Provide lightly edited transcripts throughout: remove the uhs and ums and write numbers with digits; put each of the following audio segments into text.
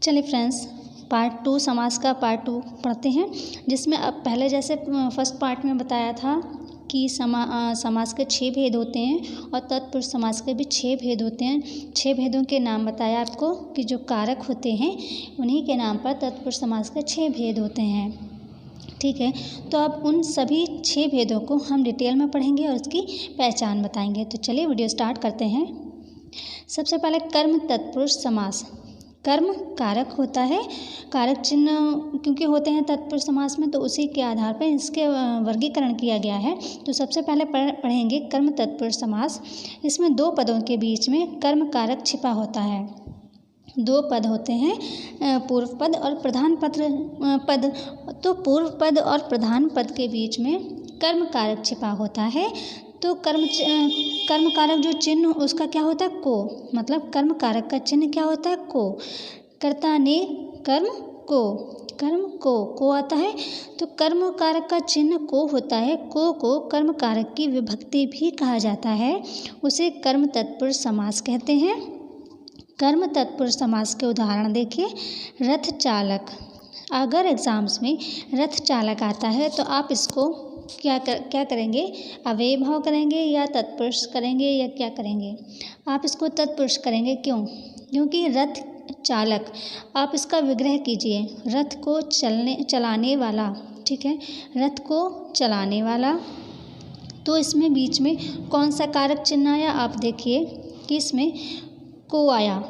चलिए friends, part 2 समास का पार्ट 2 पढ़ते हैं, जिसमें अब पहले जैसे फर्स्ट पार्ट में बताया था कि समास के 6 भेद होते हैं और तत्पुरुष समास के भी 6 भेद होते हैं। 6 भेदों के नाम बताया आपको कि जो कारक होते हैं उन्हीं के नाम पर तत्पुरुष समास के 6 भेद होते हैं। ठीक है, तो अब उन सभी 6 भेदों को हम डिटेल में पढ़ेंगे और उसकी पहचान बताएंगे। तो चलिए वीडियो स्टार्ट करते हैं। सबसे पहले कर्म तत्पुरुष समास। कर्म कारक होता है, कारक चिन्ह क्योंकि होते हैं तत्पुरुष समास में, तो उसी के आधार पर इसके वर्गीकरण किया गया है। तो सबसे पहले पढ़ेंगे कर्म तत्पुरुष समास। इसमें 2 पदों के बीच में कर्म कारक छिपा होता है। 2 पद होते हैं, पूर्व पद और प्रधान पद। तो पूर्व पद और प्रधान पद के बीच में कर्म कारक छिपा होता है। तो कर्म कारक जो चिन्ह उसका क्या होता है, को। मतलब कर्म कारक का चिन्ह क्या होता है, को। कर्ता ने कर्म को आता है। तो कर्म कारक का चिन्ह को होता है। को कर्म कारक की विभक्ति भी कहा जाता है, उसे कर्म तत्पुरुष समास कहते हैं। कर्म तत्पुरुष समास के उदाहरण देखिए। रथ चालक, अगर एग्जाम्स में रथ चालक आता है तो आप इसको क्या करेंगे, अव्यय भाव करेंगे या तत्पुरुष करेंगे या क्या करेंगे? आप इसको तत्पुरुष करेंगे। क्यों? क्योंकि रथ चालक, आप इसका विग्रह कीजिए, रथ को चलाने वाला। ठीक है, रथ को चलाने वाला। तो इसमें बीच में कौन सा कारक चिन्ह आया, आप देखिए कि इसमें को आया।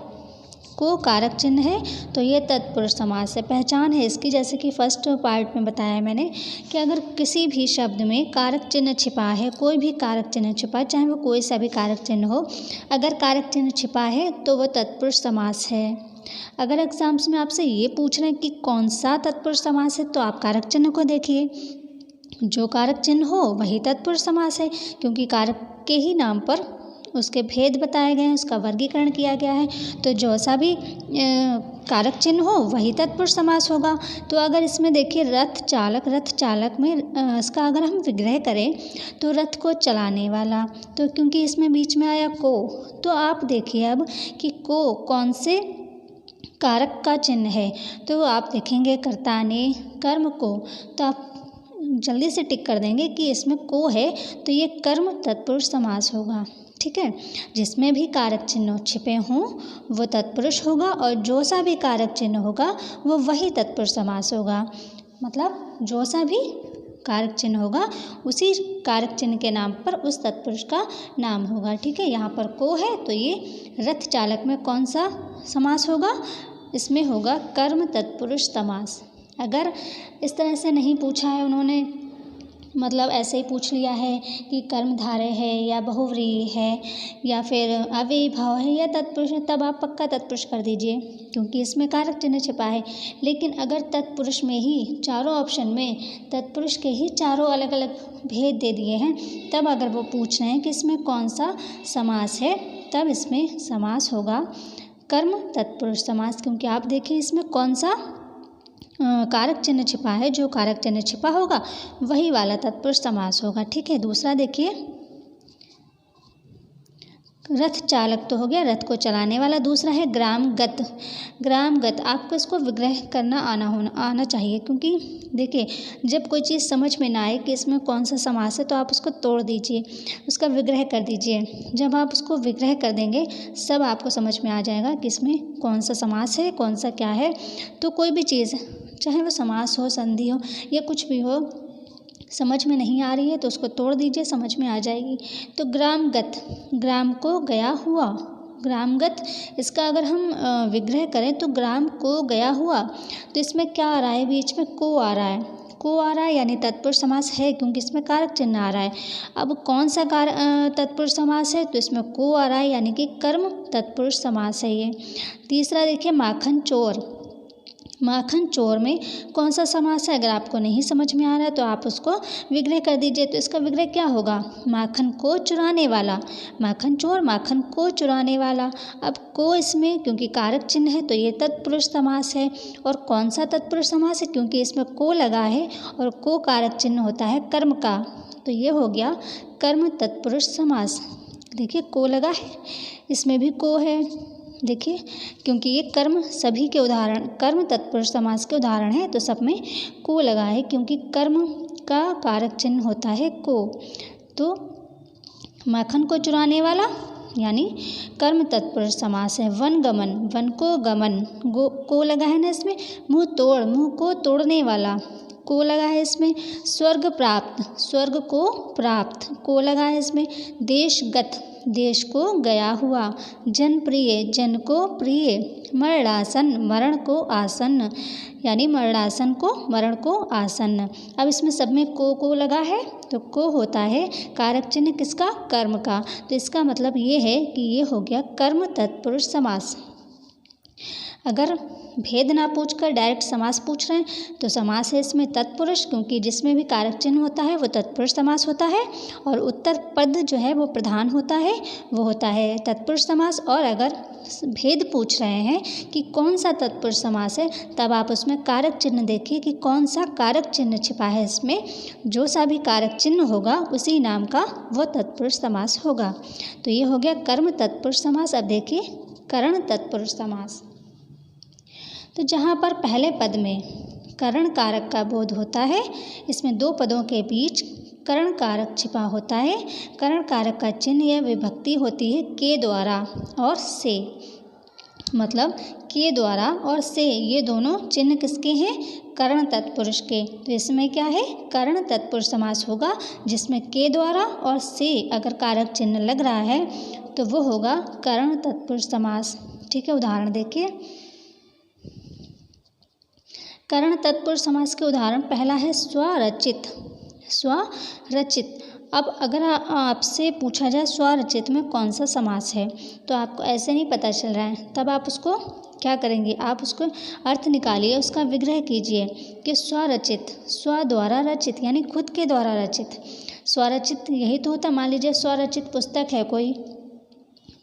को कारक चिन्ह है, तो ये तत्पुरुष समास है। पहचान है इसकी, जैसे कि फर्स्ट पार्ट में बताया मैंने कि अगर किसी भी शब्द में कारक चिन्ह छिपा है, कोई भी कारक चिन्ह छिपा है, चाहे वो कोई सा भी कारक चिन्ह हो, अगर कारक चिन्ह छिपा है तो वो तत्पुरुष समास है। अगर एग्जाम्स में आपसे ये पूछ रहे हैं कि कौन सा तत्पुरुष समास है, तो आप कारक चिन्ह को देखिए, जो कारक चिन्ह हो वही तत्पुरुष समास है, क्योंकि कारक के ही नाम पर उसके भेद बताए गए हैं, उसका वर्गीकरण किया गया है। तो जो सा भी कारक चिन्ह हो वही तत्पुरुष समास होगा। तो अगर इसमें देखिए रथ चालक में इसका अगर हम विग्रह करें तो रथ को चलाने वाला, तो क्योंकि इसमें बीच में आया को, तो आप देखिए अब कि को कौन से कारक का चिन्ह है। तो आप देखेंगे कर्ता ने कर्म को, तो आप जल्दी से टिक कर देंगे कि इसमें को है, तो ये कर्म तत्पुरुष समास होगा। ठीक है, जिसमें भी कारक चिन्ह छिपे हों वो तत्पुरुष होगा, और जो सा भी कारक चिन्ह होगा वो वही तत्पुरुष समास होगा। मतलब जो सा भी कारक चिन्ह होगा उसी कारक चिन्ह के नाम पर उस तत्पुरुष का नाम होगा। ठीक है, यहाँ पर को है तो ये रथ चालक में कौन सा समास होगा, इसमें होगा कर्म तत्पुरुष समास। अगर इस तरह से नहीं पूछा है उन्होंने, मतलब ऐसे ही पूछ लिया है कि कर्मधारय है या बहुव्रीहि है या फिर अव्ययी भाव है या तत्पुरुष है, तब आप पक्का तत्पुरुष कर दीजिए, क्योंकि इसमें कारक चिन्ह छिपा है। लेकिन अगर तत्पुरुष में ही चारों ऑप्शन में तत्पुरुष के ही चारों अलग अलग भेद दे दिए हैं, तब अगर वो पूछ रहे हैं कि इसमें कौन सा समास है, तब इसमें समास होगा कर्म तत्पुरुष समास। क्योंकि आप देखिए इसमें कौन सा कारक चिन्ह छिपा है, जो कारक चिन्ह छिपा होगा वही वाला तत्पुरुष समास होगा। ठीक है, दूसरा देखिए, रथ चालक तो हो गया, रथ को चलाने वाला। दूसरा है ग्रामगत। आपको इसको विग्रह करना आना चाहिए, क्योंकि देखिए जब कोई चीज़ समझ में ना आए कि इसमें कौन सा समास है, तो आप उसको तोड़ दीजिए, उसका विग्रह कर दीजिए। जब आप उसको विग्रह कर देंगे सब आपको समझ में आ जाएगा कि इसमें कौन सा समास है, कौन सा क्या है। तो कोई भी चीज़, चाहे वो समास हो, संधि हो या कुछ भी हो, समझ में नहीं आ रही है तो उसको तोड़ दीजिए, समझ में आ जाएगी। तो ग्राम को गया हुआ, ग्रामगत, इसका अगर हम विग्रह करें तो ग्राम को गया हुआ, तो इसमें क्या आ रहा है, बीच में को आ रहा है, यानी तत्पुरुष समास है, क्योंकि इसमें कारक चिन्ह आ रहा है। अब कौन सा तत्पुरुष समास है, तो इसमें को आ रहा है, यानी कि कर्म तत्पुरुष समास है ये। तीसरा देखिए माखन चोर में कौन सा समास है, अगर आपको नहीं समझ में आ रहा है तो आप उसको विग्रह कर दीजिए। तो इसका विग्रह क्या होगा, माखन को चुराने वाला, माखन चोर माखन को चुराने वाला। अब को इसमें क्योंकि कारक चिन्ह है तो ये तत्पुरुष समास है। और कौन सा तत्पुरुष समास है, क्योंकि इसमें को लगा है और को कारक चिन्ह होता है कर्म का, तो ये हो गया कर्म तत्पुरुष समास। देखिए को लगा है, इसमें भी को है, देखिए, क्योंकि ये कर्म सभी के उदाहरण, कर्म तत्पुरुष समास के उदाहरण है, तो सब में को लगा है क्योंकि कर्म का कारक चिन्ह होता है को। तो माखन को चुराने वाला यानी कर्म तत्पुरुष समास है। वन गमन, वन को गमन, को लगा है ना इसमें। मुँह तोड़, मुँह को तोड़ने वाला, को लगा है इसमें। स्वर्ग प्राप्त, स्वर्ग को प्राप्त, को लगा है इसमें। देशगत, देश को गया हुआ। जन प्रिय, जन को प्रिय। मरणासन, मरण को आसन्न, यानी मरणासन को, मरण को आसन्न। अब इसमें सब में को लगा है, तो को होता है कारक चिन्ह किसका, कर्म का। तो इसका मतलब ये है कि ये हो गया कर्म तत्पुरुष समास। अगर भेद ना पूछकर डायरेक्ट समास पूछ रहे हैं तो समास है इसमें तत्पुरुष, क्योंकि जिसमें भी कारक चिन्ह होता है वो तत्पुरुष समास होता है। और उत्तर पद जो है वो प्रधान होता है, वो होता है तत्पुरुष समास। और अगर भेद पूछ रहे हैं कि कौन सा तत्पुरुष समास है, तब आप उसमें कारक चिन्ह देखिए कि कौन सा कारक चिन्ह छिपा है इसमें। जो सा भी कारक चिन्ह होगा उसी नाम का वो तत्पुरुष समास होगा। तो ये हो गया कर्म तत्पुरुष समास। अब देखिए करण तत्पुरुष समास। तो जहाँ पर पहले पद में करण कारक का बोध होता है, इसमें दो पदों के बीच करण कारक छिपा होता है। करण कारक का चिन्ह या विभक्ति होती है के द्वारा और से, मतलब के द्वारा और से, ये दोनों चिन्ह किसके हैं, करण तत्पुरुष के। तो इसमें क्या है, करण तत्पुरुष समास होगा, जिसमें के द्वारा और से अगर कारक चिन्ह लग रहा है तो वो होगा करण तत्पुरुष समास। ठीक है, उदाहरण देखिए। करण तत्पुरुष समास के उदाहरण, पहला है स्वरचित, स्वरचित। अब अगर आपसे पूछा जाए स्वरचित में कौन सा समास है, तो आपको ऐसे नहीं पता चल रहा है, तब आप उसको क्या करेंगे, आप उसको अर्थ निकालिए, उसका विग्रह कीजिए कि स्वरचित, स्व द्वारा रचित यानी खुद के द्वारा रचित। स्वरचित यही तो होता, मान लीजिए स्वरचित पुस्तक है कोई,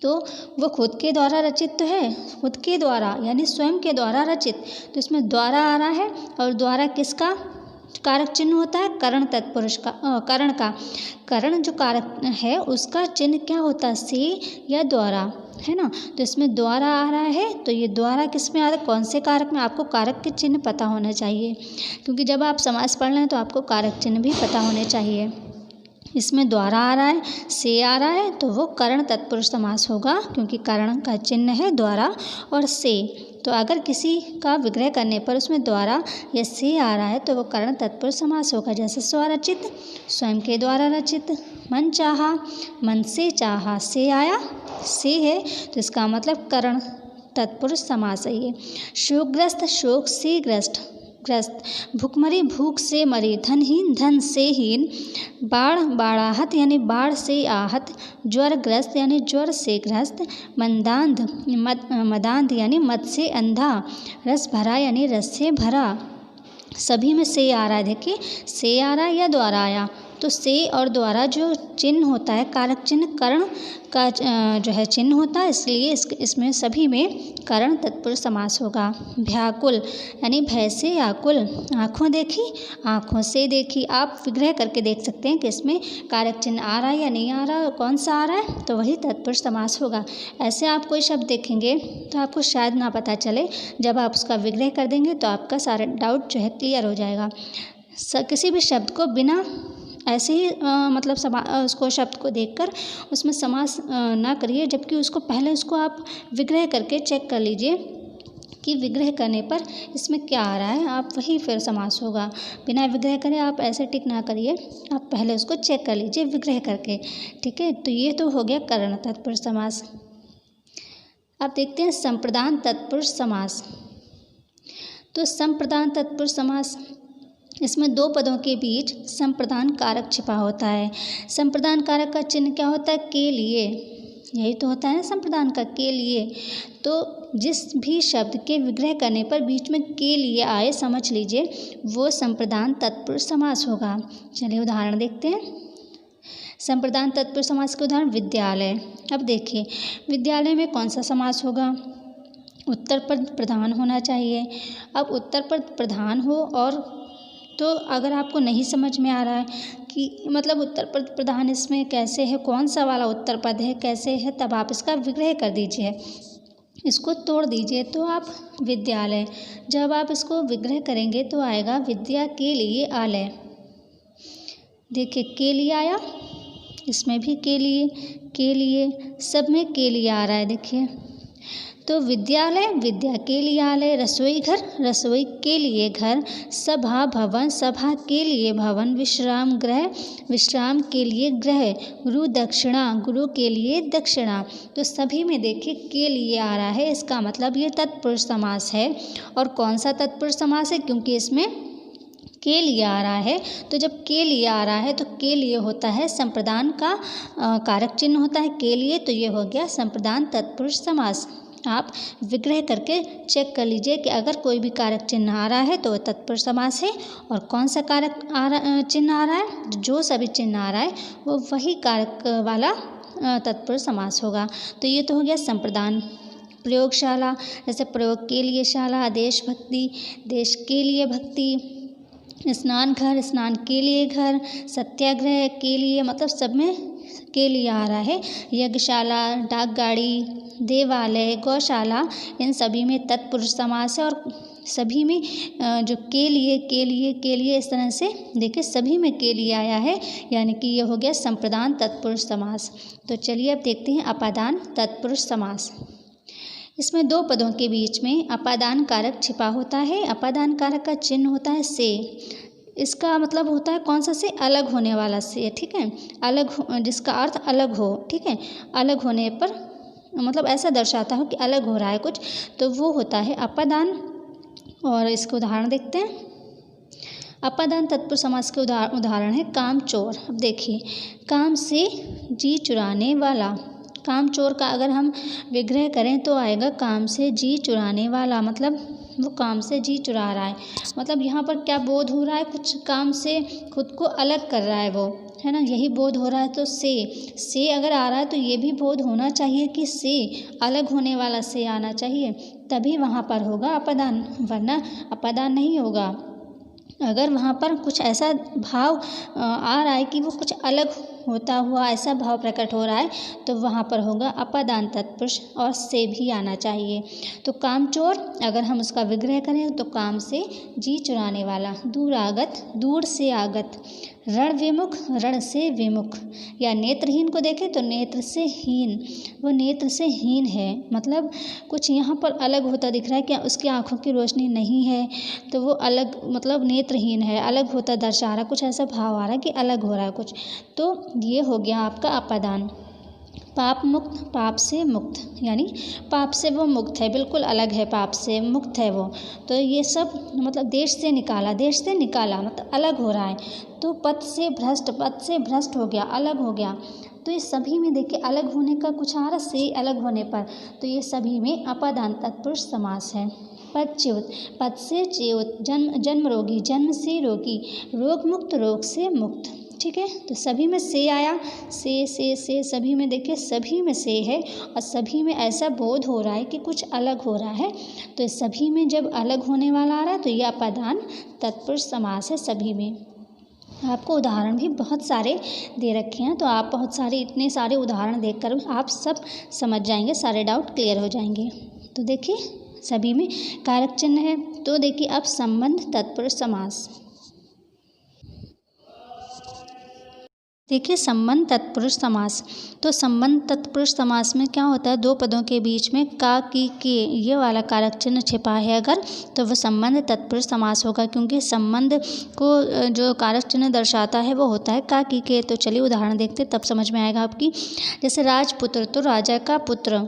तो वो खुद के द्वारा रचित तो है, खुद के द्वारा यानी स्वयं के द्वारा रचित। तो इसमें द्वारा आ रहा है, और द्वारा किसका कारक चिन्ह होता है, करण तत्पुरुष का, करण का। करण जो कारक है उसका चिन्ह क्या होता है, से या द्वारा, है ना। तो इसमें द्वारा आ रहा है, तो ये द्वारा किस में आ रहा है, कौन से कारक में। आपको कारक के चिन्ह पता होना चाहिए, क्योंकि जब आप समास पढ़ रहे हैं तो आपको कारक चिन्ह भी पता होने चाहिए। इसमें द्वारा आ रहा है, से आ रहा है, तो वो करण तत्पुरुष समास होगा, क्योंकि करण का चिन्ह है द्वारा और से। तो अगर किसी का विग्रह करने पर उसमें द्वारा या से आ रहा है तो वो करण तत्पुरुष समास होगा। जैसे स्वरचित, स्वयं के द्वारा रचित। मन चाहा, मन से चाहा, से आया, से है, तो इसका मतलब करण तत्पुरुष समास है ये। शोकग्रस्त, शोक से ग्रस्त, ग्रस्त। भूखमरी, भूख से मरी। धनहीन, धन से हीन। बाढ़, बाढ़ाहत यानी बाढ़ से आहत। ज्वरग्रस्त यानी ज्वर से ग्रस्त। मंदांध, मदांध यानी मद से अंधा। रस भरा यानी रस से भरा। सभी में से आ रहा है, देखिए से आ रहा है या द्वारा आया, तो से और द्वारा जो चिन्ह होता है, कारक चिन्ह करण का जो है चिन्ह होता है, इसलिए इसमें सभी में करण तत्पुरुष समास होगा। व्याकुल यानी भय से आकुल। आँखों देखी, आँखों से देखी। आप विग्रह करके देख सकते हैं कि इसमें कारक चिन्ह आ रहा है या नहीं आ रहा, कौन सा आ रहा है, तो वही तत्पुरुष समास होगा। ऐसे आप कोई शब्द देखेंगे तो आपको शायद ना पता चले, जब आप उसका विग्रह कर देंगे तो आपका सारा डाउट जो है क्लियर हो जाएगा। किसी भी शब्द को बिना ऐसे ही मतलब उसको शब्द को देखकर उसमें समास ना करिए, जबकि उसको पहले उसको आप विग्रह करके चेक कर लीजिए कि विग्रह करने पर इसमें क्या आ रहा है, आप वही फिर समास होगा। बिना विग्रह करे आप ऐसे टिक ना करिए, आप पहले उसको चेक कर लीजिए विग्रह करके। ठीक है, तो ये तो हो गया करण तत्पुरुष समास। अब देखते हैं संप्रदान तत्पुरुष समास। तो संप्रदान तत्पुरुष समास, इसमें दो पदों के बीच संप्रदान कारक छिपा होता है। संप्रदान कारक का चिन्ह क्या होता है, के लिए, यही तो होता है ना संप्रदान का, के लिए। तो जिस भी शब्द के विग्रह करने पर बीच में के लिए आए, समझ लीजिए वो संप्रदान तत्पुरुष समास होगा। चलिए उदाहरण देखते हैं। संप्रदान तत्पुरुष समास के उदाहरण, विद्यालय। अब देखिए विद्यालय में कौन सा समास होगा, उत्तर पद प्रधान होना चाहिए। अब उत्तर पद प्रधान हो, और तो अगर आपको नहीं समझ में आ रहा है कि मतलब उत्तर पद प्रधान इसमें कैसे है, कौन सा वाला उत्तर पद है, कैसे है, तब आप इसका विग्रह कर दीजिए। इसको तोड़ दीजिए तो आप विद्यालय। जब आप इसको विग्रह करेंगे तो आएगा विद्या के लिए आलय। देखिए के लिए आया, इसमें भी के लिए, सब में के लिए आ रहा है। देखिए तो विद्यालय, विद्या के लिए आलय, रसोई घर, रसोई के लिए घर, सभा भवन, सभा के लिए भवन, विश्राम गृह, विश्राम के लिए गृह, गुरु दक्षिणा, गुरु के लिए दक्षिणा। तो सभी में देखिए के लिए आ रहा है, इसका मतलब ये तत्पुरुष समास है। और कौन सा तत्पुरुष समास है, क्योंकि इसमें के लिए आ रहा है। तो जब के लिए आ रहा है तो के लिए होता है संप्रदान का कारक चिन्ह होता है के लिए, तो ये हो गया संप्रदान तत्पुरुष समास। आप विग्रह करके चेक कर लीजिए कि अगर कोई भी कारक चिन्ह आ रहा है तो वह तत्पुरुष समास है, और कौन सा कारक चिन्ह आ रहा है, जो सभी चिन्ह आ रहा है वो वही कारक वाला तत्पुरुष समास होगा। तो ये तो हो गया संप्रदान। प्रयोगशाला, जैसे प्रयोग के लिए शाला, देशभक्ति, देश के लिए भक्ति, स्नान घर, स्नान के लिए घर, सत्याग्रह के लिए, मतलब सब में के लिए आ रहा है। यज्ञशाला, डाकगाड़ी, देवालय, गौशाला, इन सभी में तत्पुरुष समास है। और सभी में जो के लिए इस तरह से देखिए सभी में के लिए आया है, यानी कि ये हो गया संप्रदान तत्पुरुष समास। तो चलिए अब देखते हैं अपादान तत्पुरुष समास। इसमें दो पदों के बीच में अपादान कारक छिपा होता है। अपादान कारक का चिन्ह होता है से। इसका मतलब होता है कौन सा से, अलग होने वाला से, ठीक है, अलग जिसका अर्थ अलग हो, ठीक है, अलग होने पर मतलब ऐसा दर्शाता हो कि अलग हो रहा है कुछ, तो वो होता है अपादान। और इसको उदाहरण देखते हैं। अपादान तत्पुरुष समास के उदाहरण है काम चोर। अब देखिए काम से जी चुराने वाला, काम चोर का अगर हम विग्रह करें तो आएगा काम से जी चुराने वाला, मतलब वो काम से जी चुरा रहा है। मतलब यहाँ पर क्या बोध हो रहा है, कुछ काम से खुद को अलग कर रहा है वो, है ना, यही बोध हो रहा है। तो से अगर आ रहा है तो ये भी बोध होना चाहिए कि से अलग होने वाला से आना चाहिए, तभी वहाँ पर होगा अपादान, वरना अपादान नहीं होगा। अगर वहाँ पर कुछ ऐसा भाव आ रहा है कि वो कुछ अलग होता हुआ ऐसा भाव प्रकट हो रहा है, तो वहाँ पर होगा अपादान तत्पुरुष, और से भी आना चाहिए। तो काम चोर अगर हम उसका विग्रह करें तो काम से जी चुराने वाला, दूर आगत, दूर से आगत, रण विमुख, रण से विमुख, या नेत्रहीन को देखें तो नेत्र से हीन, वो नेत्र से हीन है, मतलब कुछ यहाँ पर अलग होता दिख रहा है कि उसकी आँखों की रोशनी नहीं है, तो वो अलग मतलब नेत्रहीन है, अलग होता दर्शा रहा, कुछ ऐसा भाव आ रहा है कि अलग हो रहा है कुछ। तो ये हो गया आपका अपादान। पाप मुक्त, पाप से मुक्त, यानी पाप से वो मुक्त है, बिल्कुल अलग है, पाप से मुक्त है वो। तो ये सब मतलब देश से निकाला मतलब अलग हो रहा है। तो पथ से भ्रष्ट हो गया, अलग हो गया। तो ये सभी में देखिए अलग होने का कुछ आ रहा से अलग होने पर, तो ये सभी में अपादान तत्पुरुष समास है। पदच्युत, पद से च्युत, जन्म रोगी, जन्म से रोगी, रोग मुक्त, रोग से मुक्त, ठीक है। तो सभी में से आया, से सभी में देखिए सभी में से है, और सभी में ऐसा बोध हो रहा है कि कुछ अलग हो रहा है। तो सभी में जब अलग होने वाला आ रहा है तो यह अपादान तत्पुरुष समास है सभी में। आपको उदाहरण भी बहुत सारे दे रखे हैं, तो आप बहुत सारे इतने सारे उदाहरण देखकर आप सब समझ जाएंगे, सारे डाउट क्लियर हो जाएंगे। तो देखिए सभी में कारक चिन्ह है। तो देखिए अब संबंध तत्पुरुष समास। देखिए संबंध तत्पुरुष समास। तो संबंध तत्पुरुष समास में क्या होता है, दो पदों के बीच में का, की, के ये वाला कारक चिन्ह छिपा है अगर, तो वह संबंध तत्पुरुष समास होगा, क्योंकि संबंध को जो कारक चिन्ह दर्शाता है वो होता है का, की, के। तो चलिए उदाहरण देखते तब समझ में आएगा आपकी। जैसे राजपुत्र, तो राजा का पुत्र,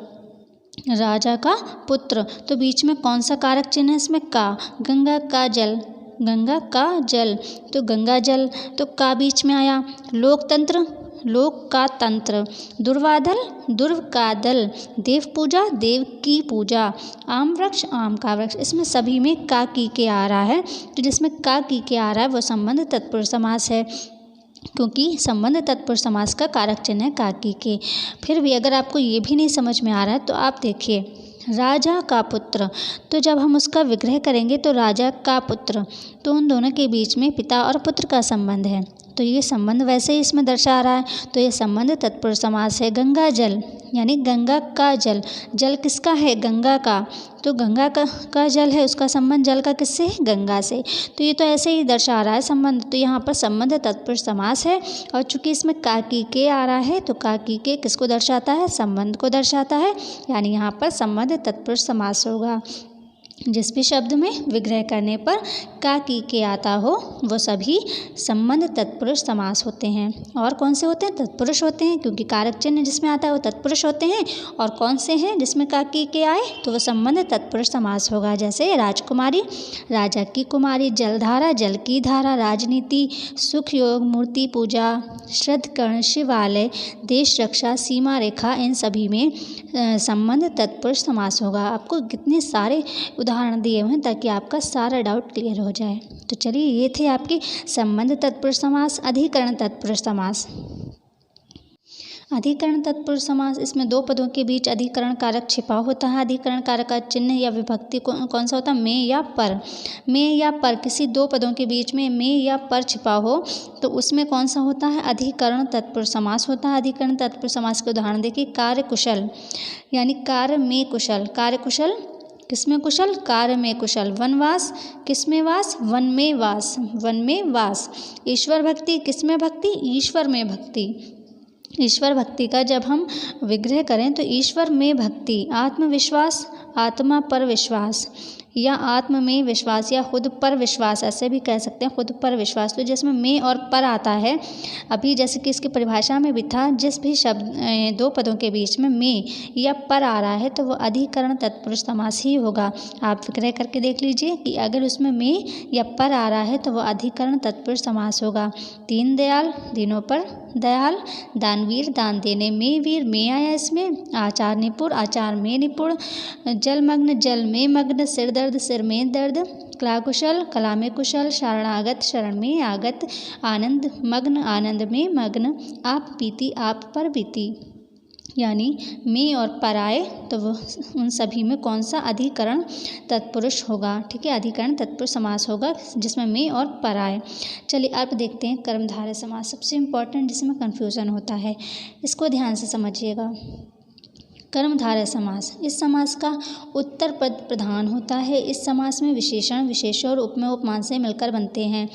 राजा का पुत्र, तो बीच में कौन सा कारक चिन्ह है इसमें, का। गंगा का जल, गंगा का जल, तो गंगा जल, तो का बीच में आया। लोकतंत्र, लोक का तंत्र, दुर्वादल, दुर्व का दल, देव पूजा, देव की पूजा, आम वृक्ष, आम का वृक्ष, इसमें सभी में का, की, के आ रहा है। तो जिसमें का, की, के आ रहा है वो संबंध तत्पुरुष समास है, क्योंकि संबंध तत्पुरुष समास का कारक चिन्ह है का, की, के। फिर भी अगर आपको ये भी नहीं समझ में आ रहा है तो आप देखिए राजा का पुत्र, तो जब हम उसका विग्रह करेंगे तो राजा का पुत्र, तो उन दोनों के बीच में पिता और पुत्र का संबंध है। तो ये संबंध वैसे ही इसमें दर्शा रहा है। तो ये संबंध तत्पुरुष समास है। गंगा जल यानी गंगा का जल, जल किसका है? गंगा का। तो गंगा का जल है, उसका संबंध जल का किससे है? गंगा से। तो ये तो ऐसे ही दर्शा रहा है संबंध। तो यहाँ पर संबंध तत्पुरुष समास है और चूंकि इसमें का की के आ रहा है तो का की के किसको दर्शाता है? संबंध को दर्शाता है। यानी यहाँ पर संबंध तत्पुरुष समास होगा। जिस भी शब्द में विग्रह करने पर का की के आता हो वो सभी संबंध तत्पुरुष समास होते हैं। और कौन से होते हैं? तत्पुरुष होते हैं, क्योंकि कारक चिन्ह जिसमें आता है वो तत्पुरुष होते हैं। और कौन से हैं जिसमें का की के आए तो वो संबंध तत्पुरुष समास होगा। जैसे राजकुमारी, राजा की कुमारी, जलधारा, जल की धारा, राजनीति, सुख योग, मूर्ति पूजा, श्रद्धकर्ण, शिवालय, देश रक्षा, सीमा रेखा, इन सभी में संबंध तत्पुरुष समास होगा। आपको कितने सारे उदाहरण दिए हुए हैं ताकि आपका सारा डाउट क्लियर हो जाए। तो चलिए, ये थे आपके संबंध तत्पुरुष समास, अधिकरण तत्पुरुष समास। अधिकरण तत्पुरुष समास, इसमें दो पदों के बीच अधिकरण कारक छिपा होता है। अधिकरण कारक का चिन्ह या विभक्ति कौन सा होता है? में या पर। में या पर, किसी दो पदों के बीच में में या पर छिपा हो तो उसमें कौन सा होता है? अधिकरण तत्पुरुष समास होता है। अधिकरण तत्पुरुष समास के उदाहरण देखिए। कार्य कुशल यानी कार्य में कुशल, कार्य कुशल किसमें कुशल? कार्य में कुशल। वनवास किसमें वास? वन में वास, वन में वास। ईश्वर भक्ति किसमें भक्ति? ईश्वर में भक्ति। ईश्वर भक्ति का जब हम विग्रह करें तो ईश्वर में भक्ति। आत्मविश्वास, आत्मा पर विश्वास, या आत्म में विश्वास, या खुद पर विश्वास, ऐसे भी कह सकते हैं, खुद पर विश्वास। तो जिसमें में और पर आता है, अभी जैसे कि इसकी परिभाषा में भी था, जिस भी शब्द दो पदों के बीच में में या पर आ रहा है तो वो अधिकरण तत्पुरुष समास ही होगा। आप विग्रह करके देख लीजिए कि अगर उसमें में या पर आ रहा है तो वो अधिकरण तत्पुरुष समास होगा। दीन दयाल, दिनों पर दयाल। दानवीर, दान देने में वीर, में आया इसमें। आचार निपुण, आचार में निपुण। जलमग्न, जल में मग्न। सिर दर्द, सिर में दर्द। कला कुशल, कला में कुशल। शरणागत, शरण में आगत। आनंद मग्न, आनंद में मग्न। आप बीती, आप पर बीती। यानी में और पर आए तो वो उन सभी में कौन सा अधिकरण तत्पुरुष होगा? ठीक है, अधिकरण तत्पुरुष समास होगा जिसमें में और पर आए। चलिए अब देखते हैं कर्मधारय समास, सबसे इम्पोर्टेंट जिसमें कन्फ्यूज़न होता है, इसको ध्यान से समझिएगा। कर्मधारय समास, इस समास का उत्तर पद प्रधान होता है। इस समास में विशेषण, विशेष्य और उपमेय उपमान से मिलकर बनते हैं।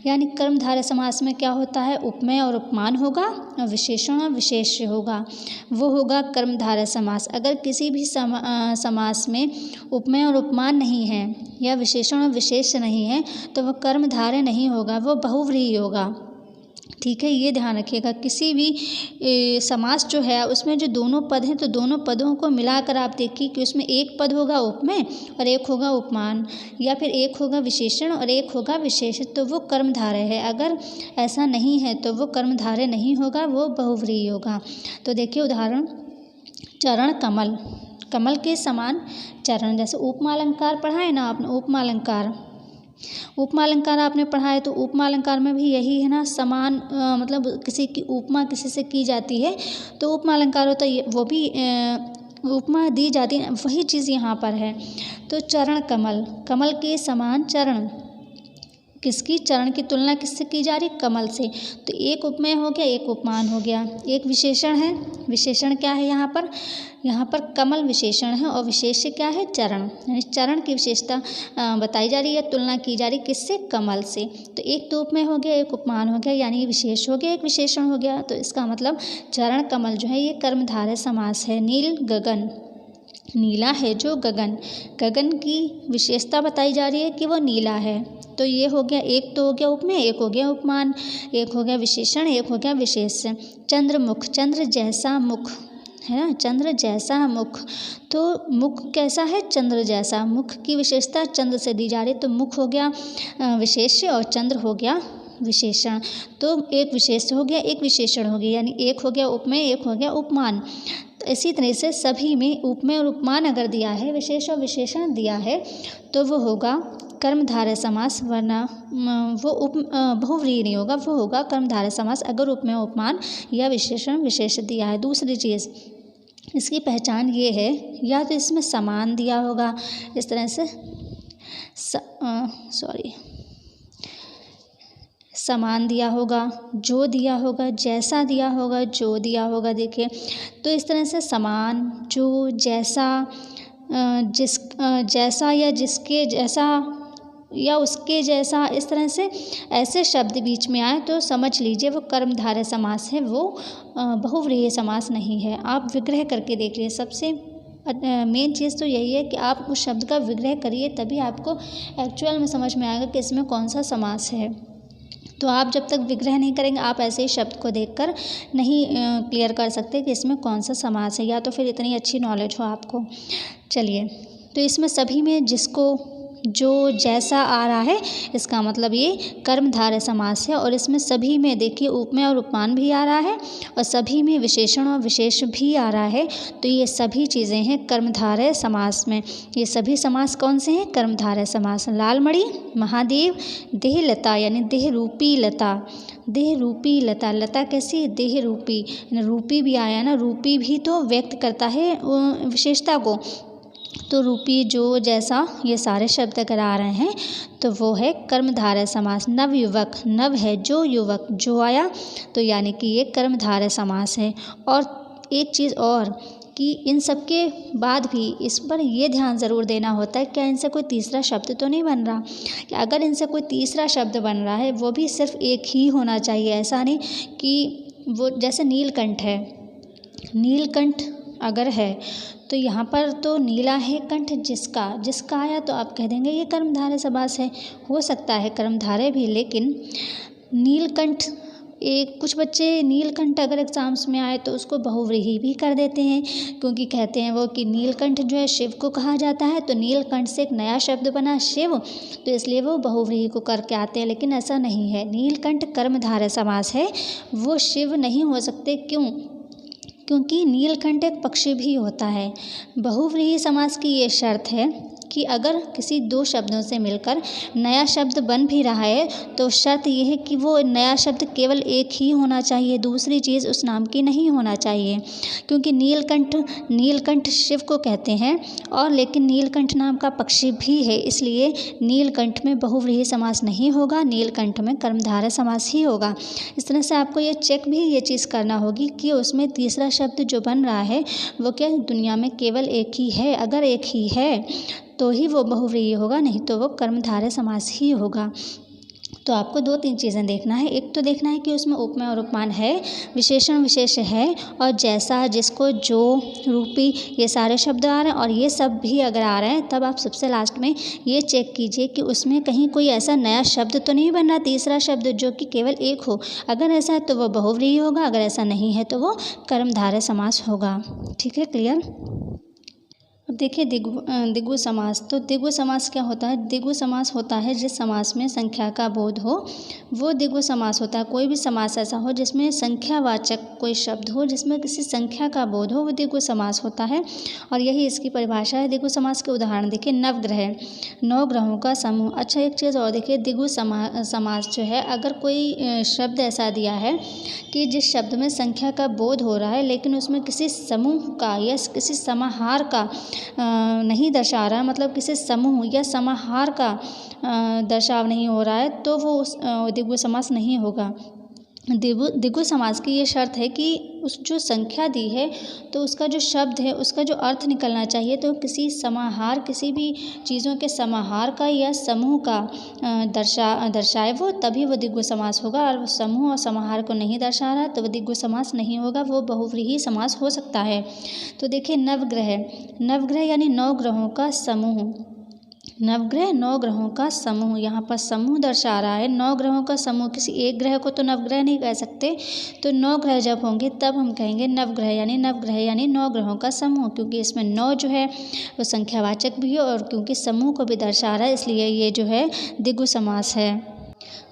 यानी कर्मधारय समास में क्या होता है? उपमेय और उपमान होगा और विशेषण और विशेष्य होगा, वो होगा कर्मधारय समास। अगर किसी भी समास में उपमेय और उपमान नहीं है या विशेषण और विशेष्य नहीं है तो वह कर्मधारय नहीं होगा, वो बहुव्रीहि होगा। ठीक है, ये ध्यान रखिएगा। किसी भी समास जो है उसमें जो दोनों पद हैं तो दोनों पदों को मिलाकर आप देखिए कि उसमें एक पद होगा उपमेय और एक होगा उपमान, या फिर एक होगा विशेषण और एक होगा विशेष्य, तो वो कर्मधारय है। अगर ऐसा नहीं है तो वो कर्मधारय नहीं होगा, वो बहुव्रीहि होगा। तो देखिए उदाहरण, चरण कमल, कमल के समान चरण। जैसे उपमा अलंकार पढ़ा है ना आपने, उपमा अलंकार, उपमा अलंकार आपने पढ़ा है तो उपमा अलंकार में भी यही है ना, समान मतलब किसी की उपमा किसी से की जाती है तो उपमा अलंकार होता है, वो भी उपमा दी जाती है, वही चीज़ यहाँ पर है। तो चरण कमल, कमल के समान चरण, किसकी? चरण की तुलना किससे की जा रही? कमल से। तो एक उपमेय हो गया, एक उपमान हो गया। एक विशेषण है, विशेषण क्या है यहाँ पर? यहाँ पर कमल विशेषण है और विशेष्य क्या है? चरण। यानी चरण की विशेषता बताई जा रही है, तुलना की जा रही किससे? कमल से। तो एक तो उपमेय हो गया, एक उपमान हो गया, यानी विशेष हो गया, एक विशेषण हो गया। तो इसका मतलब चरण कमल जो है ये कर्मधारय समास है। नील गगन, नीला है जो गगन, गगन की विशेषता बताई जा रही है कि वो नीला है। तो ये हो गया, एक तो हो गया उपमेय, एक हो गया उपमान, एक हो गया विशेषण, एक हो गया विशेष्य। चंद्रमुख, चंद्र जैसा मुख है ना, चंद्र जैसा मुख। तो मुख कैसा है? चंद्र जैसा। मुख की विशेषता चंद्र से दी जा रही है, तो मुख हो गया विशेष्य और चंद्र हो गया विशेषण। तो एक विशेष्य हो गया, एक विशेषण हो गया, यानी एक हो गया उपमेय, एक हो गया उपमान। तो इसी तरह से सभी में उपमेय और उपमान अगर दिया है, विशेष और विशेषण दिया है तो वो होगा कर्मधारय समास, वरना वो बहुव्रीहि नहीं होगा, वो होगा कर्मधारय समास अगर उपमेय उपमान या विशेषण विशेष दिया है। दूसरी चीज़ इसकी पहचान ये है, या तो इसमें समान दिया होगा इस तरह से, समान दिया होगा, जो दिया होगा, जैसा दिया होगा, जो दिया होगा। देखिए तो इस तरह से समान, जो, जैसा, जैसा या जिसके जैसा या उसके जैसा, इस तरह से ऐसे शब्द बीच में आए तो समझ लीजिए वो कर्मधारय समास है, वो बहुव्रीहि समास नहीं है। आप विग्रह करके देख लीजिए। सबसे मेन चीज़ तो यही है कि आप उस शब्द का विग्रह करिए, तभी आपको एक्चुअल में समझ में आएगा कि इसमें कौन सा समास है। तो आप जब तक विग्रह नहीं करेंगे, आप ऐसे ही शब्द को देखकर नहीं क्लियर कर सकते कि इसमें कौन सा समास है, या तो फिर इतनी अच्छी नॉलेज हो आपको। चलिए, तो इसमें सभी में जिसको, जो, जैसा आ रहा है, इसका मतलब ये कर्मधारय समास है। और इसमें सभी में देखिए उपमेय और उपमान भी आ रहा है, और सभी में विशेषण और विशेष भी आ रहा है। तो ये सभी चीज़ें हैं कर्मधारय समास में। ये सभी समास कौन से हैं? कर्मधारय समास। लालमणि, महादेव, देहलता यानी देह रूपी लता, देह रूपी लता। लता कैसी? देह रूपी, रूपी भी आया ना, रूपी भी तो व्यक्त करता है विशेषता को। तो रूपी, जो, जैसा, ये सारे शब्द अगर आ रहे हैं तो वो है कर्मधारय समास। नवयुवक, नव है जो, युवक जो आया, तो यानी कि ये कर्मधारय समास है। और एक चीज़ और कि इन सब के बाद भी इस पर ये ध्यान ज़रूर देना होता है, क्या इनसे कोई तीसरा शब्द तो नहीं बन रहा। कि अगर इनसे कोई तीसरा शब्द बन रहा है, वो भी सिर्फ एक ही होना चाहिए। ऐसा नहीं कि वो, जैसे नीलकंठ है, नीलकंठ अगर है तो यहाँ पर तो नीला है कंठ जिसका, जिसका आया तो आप कह देंगे ये कर्मधारय समास है। हो सकता है कर्मधारय भी, लेकिन नीलकंठ, एक कुछ बच्चे नीलकंठ अगर एग्ज़ाम्स में आए तो उसको बहुव्रीहि भी कर देते हैं, क्योंकि कहते हैं वो कि नीलकंठ जो है शिव को कहा जाता है, तो नीलकंठ से एक नया शब्द बना शिव, तो इसलिए वो बहुव्रीहि को करके आते हैं। लेकिन ऐसा नहीं है, नीलकंठ कर्मधारय समास है, वो शिव नहीं हो सकते। क्यों? क्योंकि नीलकंठ एक पक्षी भी होता है। बहुव्रीहि समास की ये शर्त है कि अगर किसी दो शब्दों से मिलकर नया शब्द बन भी रहा है, तो शर्त यह है कि वो नया शब्द केवल एक ही होना चाहिए, दूसरी चीज़ उस नाम की नहीं होना चाहिए। क्योंकि नीलकंठ, नीलकंठ शिव को कहते हैं, और लेकिन नीलकंठ नाम का पक्षी भी है, इसलिए नीलकंठ में बहुव्रीहि समास नहीं होगा, नीलकंठ में कर्मधारय समास ही होगा। इस तरह से आपको ये चेक भी ये चीज़ करना होगी कि उसमें तीसरा शब्द जो बन रहा है वो क्या दुनिया में केवल एक ही है। अगर एक ही है तो ही वो बहुव्रीहि होगा, नहीं तो वो कर्मधारय समास ही होगा। तो आपको 2-3 चीज़ें देखना है। एक तो देखना है कि उसमें उपमेय और उपमान है, विशेषण विशेष है, और जैसा, जिसको, जो, रूपी, ये सारे शब्द आ रहे हैं। और ये सब भी अगर आ रहे हैं, तब आप सबसे लास्ट में ये चेक कीजिए कि उसमें कहीं कोई ऐसा नया शब्द तो नहीं बन रहा, तीसरा शब्द जो कि केवल एक हो। अगर ऐसा है तो वो बहुव्रीहि होगा, अगर ऐसा नहीं है तो वो कर्मधारय समास होगा। ठीक है, क्लियर? अब देखिए द्विगु समास। तो द्विगु समास क्या होता है? द्विगु समास होता है जिस समास में संख्या का बोध हो, वो द्विगु समास होता है। कोई भी समास ऐसा हो जिसमें संख्यावाचक कोई शब्द हो, जिसमें किसी संख्या का बोध हो, वो द्विगु समास होता है। और यही इसकी परिभाषा है। द्विगु समास के उदाहरण देखिए, नवग्रह, 9 ग्रहों का समूह। अच्छा, एक चीज़ और देखिए, द्विगु समास जो है, अगर कोई शब्द ऐसा दिया है कि जिस शब्द में संख्या का बोध हो रहा है, लेकिन उसमें किसी समूह का या किसी समाहार का नहीं दर्शा रहा, मतलब किसी समूह या समाहार का दर्शाव नहीं हो रहा है, तो वो उस द्विगु समास नहीं होगा। द्विगु समास की ये शर्त है कि उस जो संख्या दी है तो उसका जो शब्द है उसका जो अर्थ निकलना चाहिए, तो किसी समाहार, किसी भी चीज़ों के समाहार का या समूह का दर्शाए वो, तभी वो द्विगु समास होगा। और समूह और समाहार को नहीं दर्शा रहा तो वो द्विगु समास नहीं होगा, वो बहुव्रीहि समास हो सकता है। तो देखिए, नवग्रह, नवग्रह यानी 9 ग्रहों का समूह। नवग्रह 9 ग्रहों का समूह, यहाँ पर समूह दर्शा रहा है। 9 ग्रहों का समूह, किसी एक ग्रह को तो नवग्रह नहीं कह सकते, तो 9 ग्रह जब होंगे तब हम कहेंगे नवग्रह यानी 9 ग्रहों का समूह, क्योंकि इसमें 9 जो है वो संख्यावाचक भी है, और क्योंकि समूह को भी दर्शा रहा है, इसलिए ये जो है द्विगु समास है।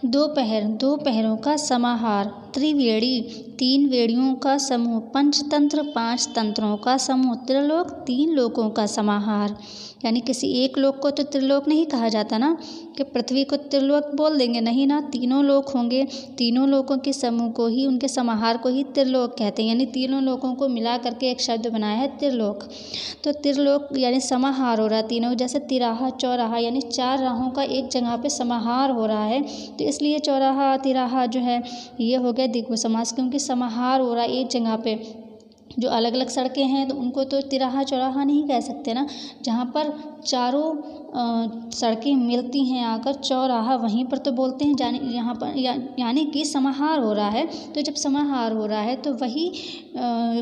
दोपहर, 2 पहरों का समाहार। त्रिवेणी, 3 वेणियों का समूह। पंचतंत्र, 5 तंत्रों का समूह। त्रिलोक, 3 लोकों का समाहार। यानी किसी एक लोक को तो त्रिलोक नहीं कहा जाता ना, कि पृथ्वी को त्रिलोक बोल देंगे, नहीं ना, तीनों लोक होंगे, तीनों लोकों के समूह को ही, उनके समाहार को ही त्रिलोक कहते हैं। यानी तीनों लोकों को मिला करके एक शब्द बनाया है त्रिलोक। तो त्रिलोक यानी समाहार हो रहा है तीनों, जैसे तिराहा, चौराहा, यानी 4 राहों का एक जगह पे समाहार हो रहा है, तो देखिए इसलिए चौराहा तिराहा जो है ये हो गया द्विगु समास, क्योंकि समाहार हो रहा है एक जगह पे। जो अलग अलग सड़कें हैं तो उनको तो तिराहा चौराहा नहीं कह सकते ना, जहाँ पर चारों सड़कें मिलती हैं आकर चौराहा, वहीं पर तो बोलते हैं। यहाँ पर यानी कि समाहार हो रहा है, तो जब समाहार हो रहा है तो वही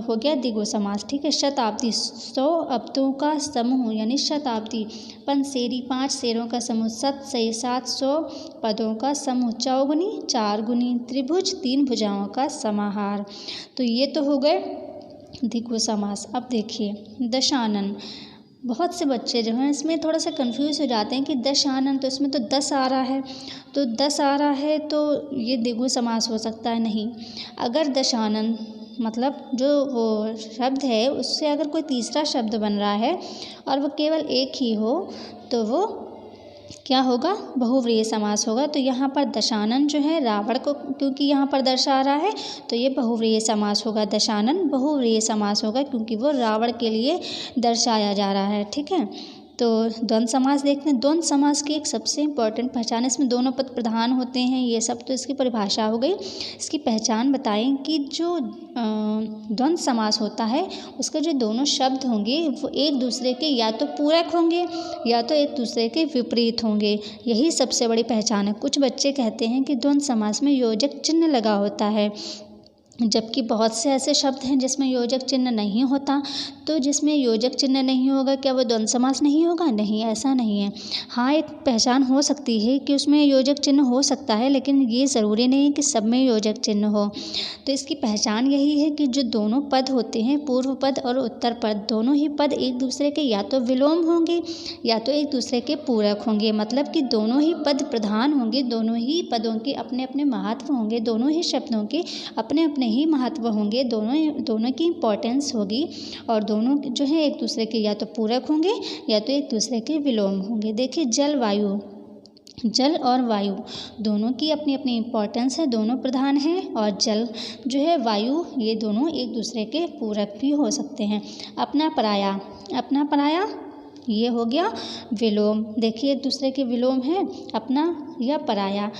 हो गया द्विगु समास। ठीक है। शताब्दी 100 अब्दों का समूह यानी शताब्दी। पंसेरी 5 शेरों का समूह। 700 पदों का समूह। चौगुनी 4 गुनी। त्रिभुज 3 भुजाओं का समाहार। तो ये तो हो गए द्विगु समास। अब देखिए दशानन। बहुत से बच्चे जो हैं इसमें थोड़ा सा कंफ्यूज हो जाते हैं कि दशानन, तो इसमें तो 10 आ रहा है, तो 10 आ रहा है तो ये द्विगु समास हो सकता है। नहीं, अगर दशानन मतलब जो वो शब्द है उससे अगर कोई तीसरा शब्द बन रहा है और वो केवल एक ही हो तो वो क्या होगा, बहुव्रीहि समास होगा। तो यहाँ पर दशानन जो है रावण को क्योंकि यहाँ पर दर्शा रहा है तो ये बहुव्रीहि समास होगा। दशानन बहुव्रीहि समास होगा क्योंकि वो रावण के लिए दर्शाया जा रहा है। ठीक है। तो द्वंद्व समास देखते हैं। द्वंद्व समास की एक सबसे इम्पॉर्टेंट पहचान, इसमें दोनों पद प्रधान होते हैं, ये सब तो इसकी परिभाषा हो गई। इसकी पहचान बताएं कि जो द्वंद्व समास होता है उसके जो दोनों शब्द होंगे वो एक दूसरे के या तो पूरक होंगे या तो एक दूसरे के विपरीत होंगे, यही सबसे बड़ी पहचान है। कुछ बच्चे कहते हैं कि द्वंद्व समास में योजक चिन्ह लगा होता है, जबकि बहुत से ऐसे शब्द हैं जिसमें योजक चिन्ह नहीं होता। तो जिसमें योजक चिन्ह नहीं होगा क्या वो द्वंद्व समास नहीं होगा? नहीं, ऐसा नहीं है। हाँ, एक पहचान हो सकती है कि उसमें योजक चिन्ह हो सकता है, लेकिन ये ज़रूरी नहीं कि सब में योजक चिन्ह हो। तो इसकी पहचान यही है कि जो दोनों पद होते हैं, पूर्व पद और उत्तर पद, दोनों ही पद एक दूसरे के या तो विलोम होंगे या तो एक दूसरे के पूरक होंगे। मतलब कि दोनों ही पद प्रधान होंगे, दोनों ही पदों के अपने अपने महत्व होंगे, दोनों ही शब्दों के अपने अपने ही महत्व होंगे, दोनों की इम्पोर्टेंस होगी और दोनों जो है एक दूसरे के या तो पूरक होंगे या तो एक दूसरे के विलोम होंगे। देखिए जल वायु, जल और वायु दोनों की अपनी अपनी इम्पोर्टेंस है, दोनों प्रधान हैं, और जल जो है वायु ये दोनों एक दूसरे के पूरक भी हो सकते हैं। अपना पराया, अपना पराया ये हो गया विलोम। देखिए एक दूसरे के विलोम हैं, अपना या पराया।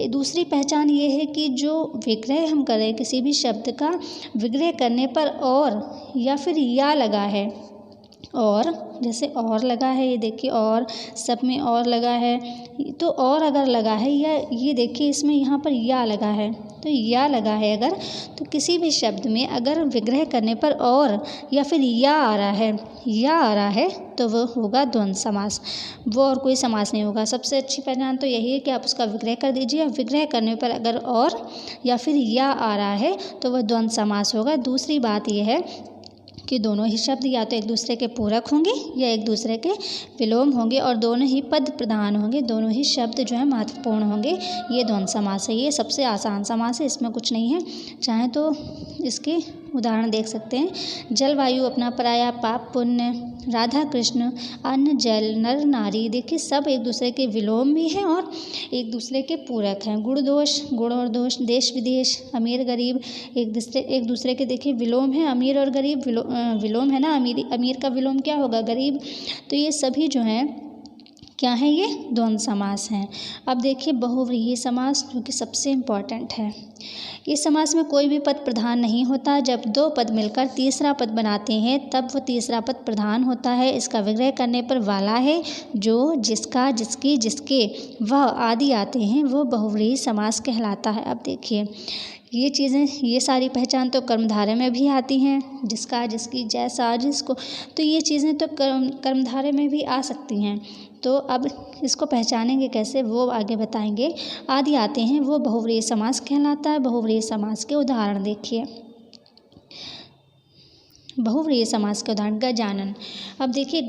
दूसरी पहचान ये है कि जो विग्रह हम करें किसी भी शब्द का, विग्रह करने पर और या फिर या लगा है, और जैसे और लगा है, ये देखिए और सब में और लगा है, तो और अगर लगा है या ये देखिए इसमें यहाँ पर या लगा है, तो या लगा है अगर, तो किसी भी शब्द में अगर विग्रह करने पर और या फिर या आ रहा है, या आ रहा है तो वो होगा द्वंद्व समास, वो और कोई समास नहीं होगा। सबसे अच्छी पहचान तो यही है कि आप उसका विग्रह कर दीजिए, विग्रह करने पर अगर और या फिर या आ रहा है तो वह द्वंद्व समास होगा। दूसरी बात यह है कि दोनों ही शब्द या तो एक दूसरे के पूरक होंगे या एक दूसरे के विलोम होंगे और दोनों ही पद प्रधान होंगे, दोनों ही शब्द जो है महत्वपूर्ण होंगे। ये द्वंद्व समास है, ये सबसे आसान समास है, इसमें कुछ नहीं है। चाहे तो इसके उदाहरण देख सकते हैं। जलवायु, अपना पराया, पाप पुण्य, राधा कृष्ण, अन्न जल, नर नारी, देखिए सब एक दूसरे के विलोम भी हैं और एक दूसरे के पूरक हैं। गुण दोष, गुण और दोष, देश विदेश, अमीर गरीब, एक दूसरे के देखिए विलोम है। अमीर और गरीब विलोम है ना, अमीर का विलोम क्या होगा? गरीब। तो ये सभी जो हैं क्या है, ये द्वंद्व समास हैं। अब देखिए बहुव्रीहि समास जो कि सबसे इम्पॉर्टेंट है। इस समास में कोई भी पद प्रधान नहीं होता। जब दो पद मिलकर तीसरा पद बनाते हैं तब वो तीसरा पद प्रधान होता है। इसका विग्रह करने पर वाला है, जो, जिसका, जिसकी, जिसके, वह आदि आते हैं वो बहुव्रीहि समास कहलाता है। अब देखिए ये चीज़ें, ये सारी पहचान तो कर्मधारय में भी आती हैं, जिसका, जिसकी, जैसा, जिसको, तो ये चीज़ें तो कर्मधारय में भी आ सकती हैं। तो अब इसको पहचानेंगे कैसे वो आगे बताएंगे। आदि आते हैं वो बहुव्रीहि समास कहलाता है। बहुव्रीहि समास के उदाहरण देखिए। बहुव्रीहि समास के उदाहरण, गजानन। अब देखिए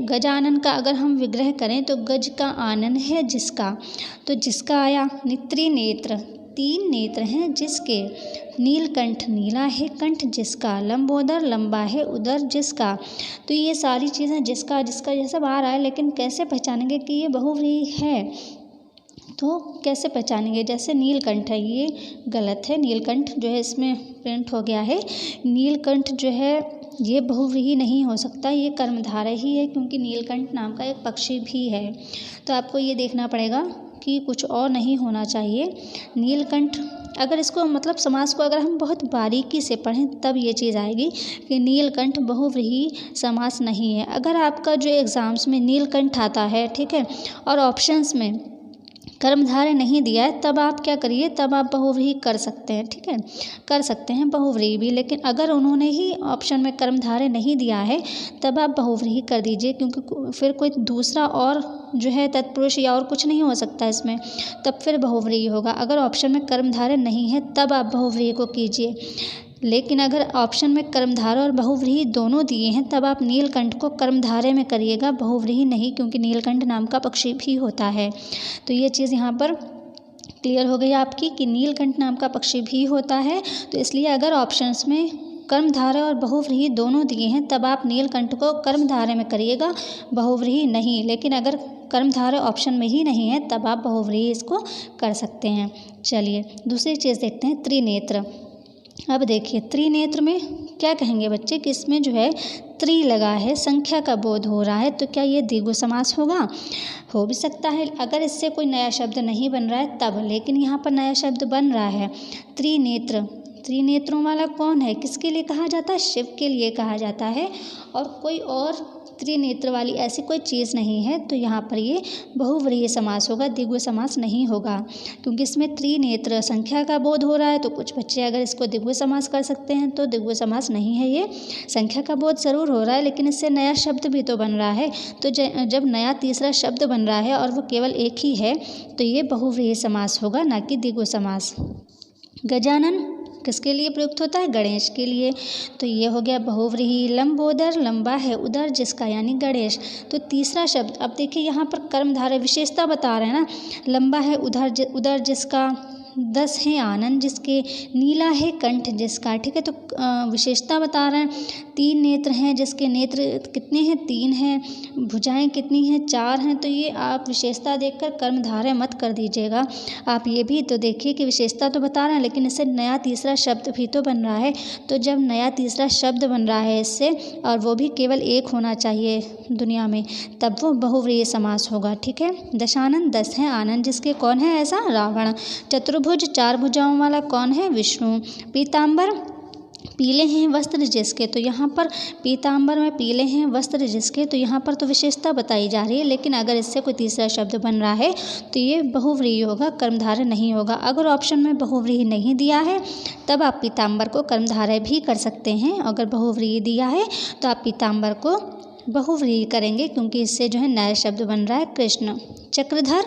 गजानन का अगर हम विग्रह करें तो गज का आनन है जिसका, तो जिसका आया। त्रिनेत्र, 3 नेत्र हैं जिसके। नीलकंठ, नीला है कंठ जिसका। लंबोदर, लंबा है उदर जिसका। तो ये सारी चीज़ें जिसका, जिसका ये सब आ रहा है, लेकिन कैसे पहचानेंगे कि ये बहुव्रीहि है? तो कैसे पहचानेंगे? जैसे नीलकंठ है, ये गलत है, नीलकंठ जो है इसमें प्रिंट हो गया है। नीलकंठ जो है ये बहुव्रीहि नहीं हो सकता, ये कर्मधारय ही है क्योंकि नीलकंठ नाम का एक पक्षी भी है। तो आपको ये देखना पड़ेगा कि कुछ और नहीं होना चाहिए। नीलकंठ, अगर इसको मतलब समास को अगर हम बहुत बारीकी से पढ़ें तब ये चीज़ आएगी कि नीलकंठ बहुव्रीहि समास नहीं है। अगर आपका जो एग्ज़ाम्स में नीलकंठ आता है, ठीक है, और ऑप्शंस में कर्मधारय नहीं दिया है, तब आप क्या करिए, तब आप बहुव्रीहि कर सकते हैं, ठीक है, कर सकते हैं बहुव्रीहि भी। लेकिन अगर उन्होंने ही ऑप्शन में कर्मधारय नहीं दिया है तब आप बहुव्रीहि कर दीजिए, क्योंकि फिर कोई दूसरा और जो है तत्पुरुष या और कुछ नहीं हो सकता इसमें, तब फिर बहुव्रीहि होगा। अगर ऑप्शन में कर्मधारय नहीं है तब आप बहुव्रीहि को कीजिए। लेकिन अगर ऑप्शन में कर्मधारय और बहुव्रीहि दोनों दिए हैं तब आप नीलकंठ को कर्मधारय में करिएगा, बहुव्रीहि नहीं, क्योंकि नीलकंठ नाम का पक्षी भी होता है। तो ये चीज़ यहाँ पर क्लियर हो गई आपकी कि नीलकंठ नाम का पक्षी भी होता है। तो इसलिए अगर ऑप्शंस में कर्मधारय और बहुव्रीहि दोनों दिए हैं तब आप नीलकंठ को कर्मधारय में करिएगा, बहुव्रीहि नहीं। लेकिन अगर कर्मधारय ऑप्शन में ही नहीं है तब आप बहुव्रीहि इसको कर सकते हैं। चलिए दूसरी चीज़ देखते हैं, त्रिनेत्र। अब देखिए त्रिनेत्र में क्या कहेंगे बच्चे कि इसमें जो है त्रि लगा है, संख्या का बोध हो रहा है, तो क्या ये द्विगु समास होगा? हो भी सकता है अगर इससे कोई नया शब्द नहीं बन रहा है तब, लेकिन यहाँ पर नया शब्द बन रहा है। त्रिनेत्र, त्रिनेत्रों वाला कौन है, किसके लिए कहा जाता है? शिव के लिए कहा जाता है, और कोई और त्रिनेत्र वाली ऐसी कोई चीज़ नहीं है। तो यहाँ पर ये बहुव्रीहि समास होगा, द्विगु समास नहीं होगा, क्योंकि इसमें त्रिनेत्र संख्या का बोध हो रहा है। तो कुछ बच्चे अगर इसको द्विगु समास कर सकते हैं, तो द्विगु समास नहीं है ये, संख्या का बोध ज़रूर हो रहा है लेकिन इससे नया शब्द भी तो बन रहा है। तो जब नया तीसरा शब्द बन रहा है और वो केवल एक ही है तो ये बहुव्रीहि समास होगा, ना कि द्विगु समास। गजानन किसके लिए प्रयुक्त होता है? गणेश के लिए। तो ये हो गया बहुव्रीहि। लंबोदर, लंबा है उदर जिसका, यानी गणेश। तो तीसरा शब्द, अब देखिए यहाँ पर कर्मधारय विशेषता बता रहे हैं ना, लंबा है उदर जिसका, 10 है आनन जिसके, नीला है कंठ जिसका, ठीक है। तो विशेषता बता रहे हैं, 3 नेत्र हैं जिसके, नेत्र कितने हैं? 3 हैं, भुजाएं कितनी हैं? 4 हैं। तो ये आप विशेषता देखकर कर्मधारय मत कर दीजिएगा। आप ये भी तो देखिए कि विशेषता तो बता रहे हैं लेकिन इससे नया तीसरा शब्द भी तो बन रहा है। तो जब नया तीसरा शब्द बन रहा है इससे, और वो भी केवल एक होना चाहिए दुनिया में, तब वो बहुव्रीहि समास होगा, ठीक है। दशानन, 10 है आनंद जिसके, कौन है ऐसा? रावण। चतुर्भुज, 4 भुजाओं वाला, कौन है? विष्णु। पीताम्बर, पीले हैं वस्त्र जिसके, तो यहाँ पर पीताम्बर में पीले हैं वस्त्र जिसके, तो यहाँ पर तो विशेषता बताई जा रही है, लेकिन अगर इससे कोई तीसरा शब्द बन रहा है तो ये बहुव्रीहि होगा, कर्मधारय नहीं होगा। अगर ऑप्शन में बहुव्रीहि नहीं दिया है तब आप पीताम्बर को कर्मधारय भी कर सकते हैं, अगर बहुव्रीहि दिया है तो आप पीताम्बर को बहुव्रीहि करेंगे, क्योंकि इससे जो है नया शब्द बन रहा है कृष्ण। चक्रधर,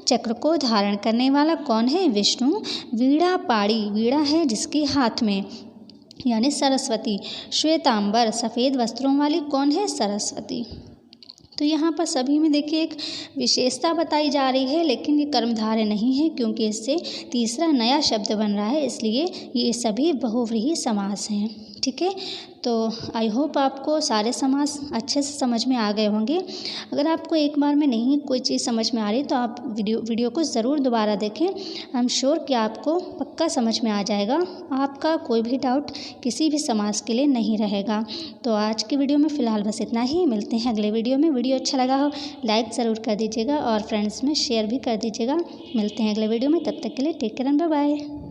चक्र को धारण करने वाला, कौन है? विष्णु। वीणा पाड़ी, वीणा है जिसके हाथ में, यानी सरस्वती। श्वेतांबर, सफ़ेद वस्त्रों वाली, कौन है? सरस्वती। तो यहाँ पर सभी में देखिए एक विशेषता बताई जा रही है, लेकिन ये कर्मधारय नहीं है क्योंकि इससे तीसरा नया शब्द बन रहा है, इसलिए ये सभी बहुव्रीहि समास हैं, ठीक है। तो आई होप आपको सारे समास अच्छे से समझ में आ गए होंगे। अगर आपको एक बार में नहीं कोई चीज़ समझ में आ रही तो आप वीडियो को ज़रूर दोबारा देखें। आई एम श्योर कि आपको पक्का समझ में आ जाएगा, आपका कोई भी डाउट किसी भी समास के लिए नहीं रहेगा। तो आज की वीडियो में फ़िलहाल बस इतना ही, मिलते हैं अगले वीडियो में। वीडियो अच्छा लगा हो लाइक ज़रूर कर दीजिएगा और फ्रेंड्स में शेयर भी कर दीजिएगा। मिलते हैं अगले वीडियो में, तब तक के लिए take care and bye bye.